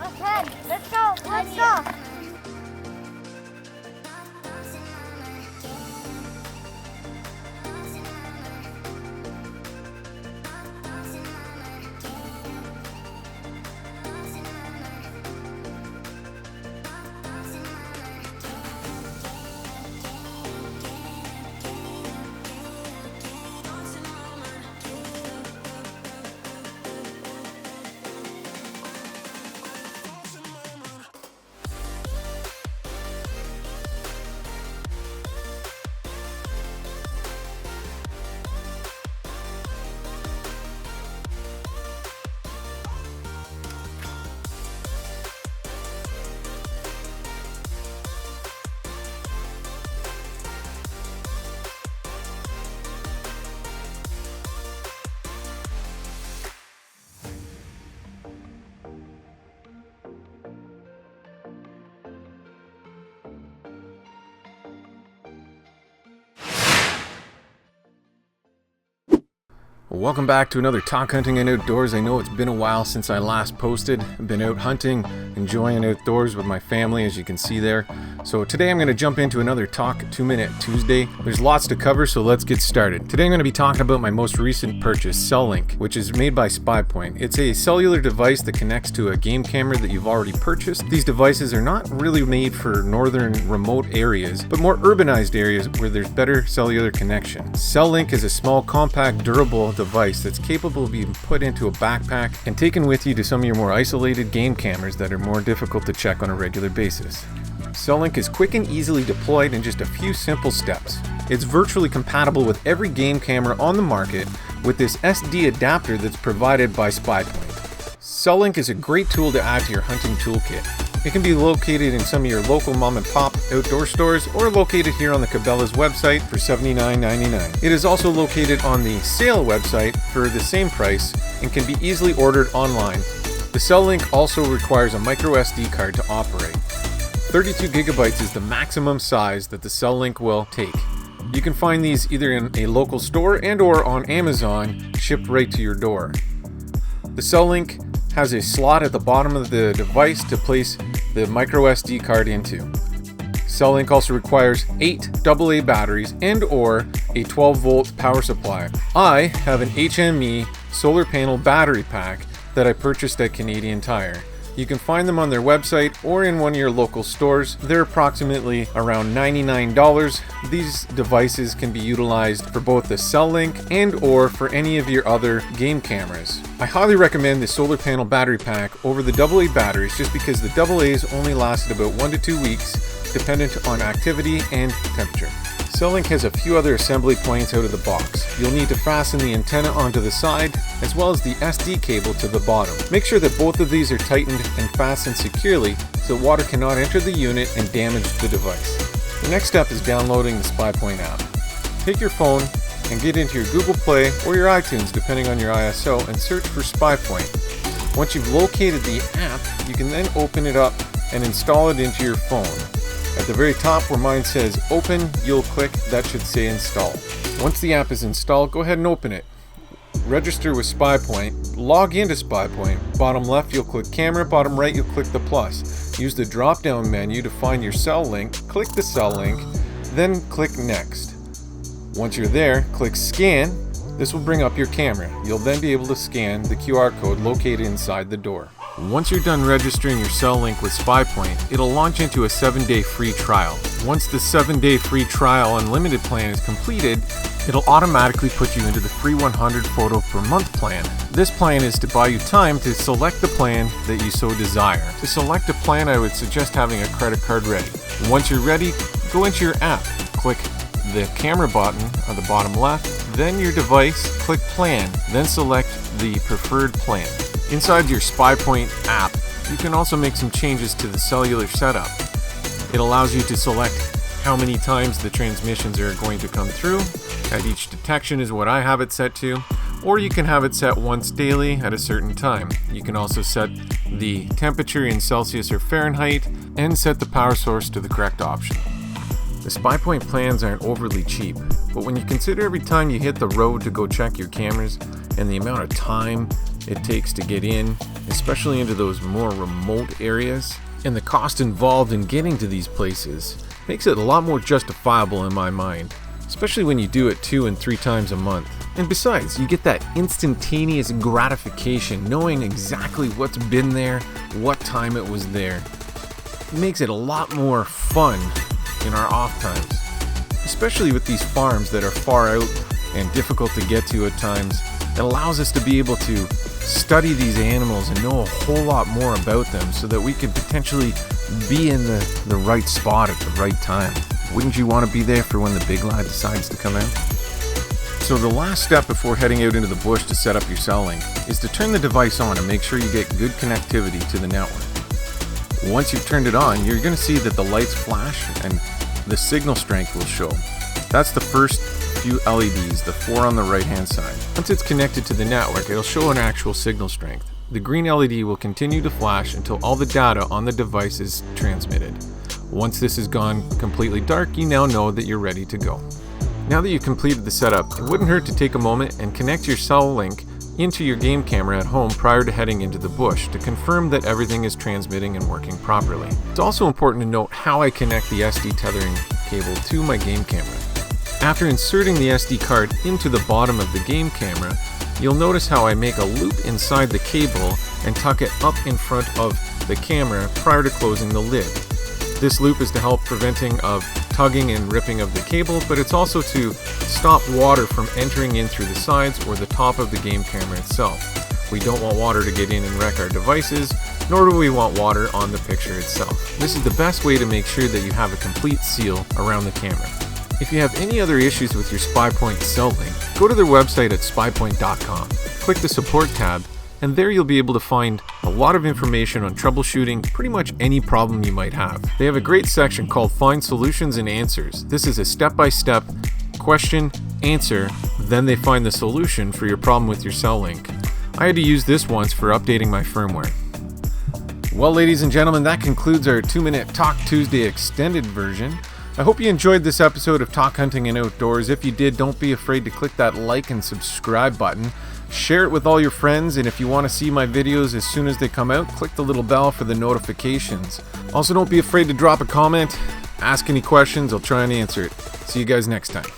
Okay, let's go. Let's go. Welcome back to another TOC Hunting and Outdoors. I know it's been a while since I last posted. I've been out hunting, enjoying outdoors with my family, as you can see there. So today I'm going to jump into another TOC 2-Minute Tuesday. There's lots to cover, so let's get started. Today I'm going to be talking about my most recent purchase, Cellular, which is made by SpyPoint. It's a cellular device that connects to a game camera that you've already purchased. These devices are not really made for northern remote areas, but more urbanized areas where there's better cellular connection. Cellular is a small, compact, durable device that's capable of being put into a backpack and taken with you to some of your more isolated game cameras that are more difficult to check on a regular basis. Cellular is quick and easily deployed in just a few simple steps. It's virtually compatible with every game camera on the market with this SD adapter that's provided by SpyPoint. Cellular is a great tool to add to your hunting toolkit. It can be located in some of your local mom and pop outdoor stores or located here on the Cabela's website for $79.99. It is also located on the sale website for the same price and can be easily ordered online. The Cellular also requires a micro SD card to operate. 32 gigabytes is the maximum size that the Cellular will take. You can find these either in a local store and or on Amazon, shipped right to your door. The Cellular has a slot at the bottom of the device to place the micro SD card into. Cellular also requires 8 AA batteries and or a 12 volt power supply. I have an HME solar panel battery pack that I purchased at Canadian Tire. You can find them on their website or in one of your local stores. They're approximately around $99. These devices can be utilized for both the Cellular and or for any of your other game cameras. I highly recommend the solar panel battery pack over the AA batteries just because the AA's only lasted about 1 to 2 weeks, dependent on activity and temperature. Cellular has a few other assembly points out of the box. You'll need to fasten the antenna onto the side, as well as the SD cable to the bottom. Make sure that both of these are tightened and fastened securely so water cannot enter the unit and damage the device. The next step is downloading the SpyPoint app. Take your phone and get into your Google Play or your iTunes, depending on your ISO, and search for SpyPoint. Once you've located the app, you can then open it up and install it into your phone. At the very top where mine says open, you'll click, that should say install. Once the app is installed, go ahead and open it. Register with SpyPoint, log into SpyPoint. Bottom left you'll click camera, bottom right you'll click the plus. Use the drop down menu to find your Cellular, click the Cellular, then click next. Once you're there, click scan. This will bring up your camera. You'll then be able to scan the QR code located inside the door. Once you're done registering your Cellular with SpyPoint, it'll launch into a 7-day free trial. Once the 7-day free trial unlimited plan is completed, it'll automatically put you into the free 100 photo per month plan. This plan is to buy you time to select the plan that you so desire. To select a plan, I would suggest having a credit card ready. Once you're ready, go into your app, click the camera button on the bottom left, then your device, click plan, then select the preferred plan. Inside your SpyPoint app, you can also make some changes to the cellular setup. It allows you to select how many times the transmissions are going to come through. At each detection is what I have it set to, or you can have it set once daily at a certain time. You can also set the temperature in Celsius or Fahrenheit and set the power source to the correct option. The SpyPoint plans aren't overly cheap, but when you consider every time you hit the road to go check your cameras and the amount of time it takes to get in, especially into those more remote areas, and the cost involved in getting to these places makes it a lot more justifiable in my mind, especially when you do it 2 and 3 times a month. And besides, you get that instantaneous gratification knowing exactly what's been there, what time it was there. It makes it a lot more fun in our off times, especially with these farms that are far out and difficult to get to at times. It allows us to be able to study these animals and know a whole lot more about them so that we could potentially be in the right spot at the right time. Wouldn't you want to be there for when the big lad decides to come out? So the last step before heading out into the bush to set up your cell link is to turn the device on and make sure you get good connectivity to the network. Once you've turned it on, you're going to see that the lights flash and the signal strength will show. That's the first few LEDs, the 4 on the right hand side. Once it's connected to the network, it'll show an actual signal strength. The green LED will continue to flash until all the data on the device is transmitted. Once this has gone completely dark, you now know that you're ready to go. Now that you've completed the setup, it wouldn't hurt to take a moment and connect your cell link into your game camera at home prior to heading into the bush to confirm that everything is transmitting and working properly. It's also important to note how I connect the SD tethering cable to my game camera. After inserting the SD card into the bottom of the game camera, you'll notice how I make a loop inside the cable and tuck it up in front of the camera prior to closing the lid. This loop is to help preventing of tugging and ripping of the cable, but it's also to stop water from entering in through the sides or the top of the game camera itself. We don't want water to get in and wreck our devices, nor do we want water on the picture itself. This is the best way to make sure that you have a complete seal around the camera. If you have any other issues with your SpyPoint cell link, go to their website at SpyPoint.com. Click the support tab, and there you'll be able to find a lot of information on troubleshooting pretty much any problem you might have. They have a great section called Find Solutions and Answers. This is a step-by-step question, answer, then they find the solution for your problem with your cell link. I had to use this once for updating my firmware. Well, ladies and gentlemen, that concludes our 2-minute Talk Tuesday extended version. I hope you enjoyed this episode of TOC Hunting and Outdoors. If you did, don't be afraid to click that like and subscribe button. Share it with all your friends, and if you want to see my videos as soon as they come out, click the little bell for the notifications. Also, don't be afraid to drop a comment, ask any questions, I'll try and answer it. See you guys next time.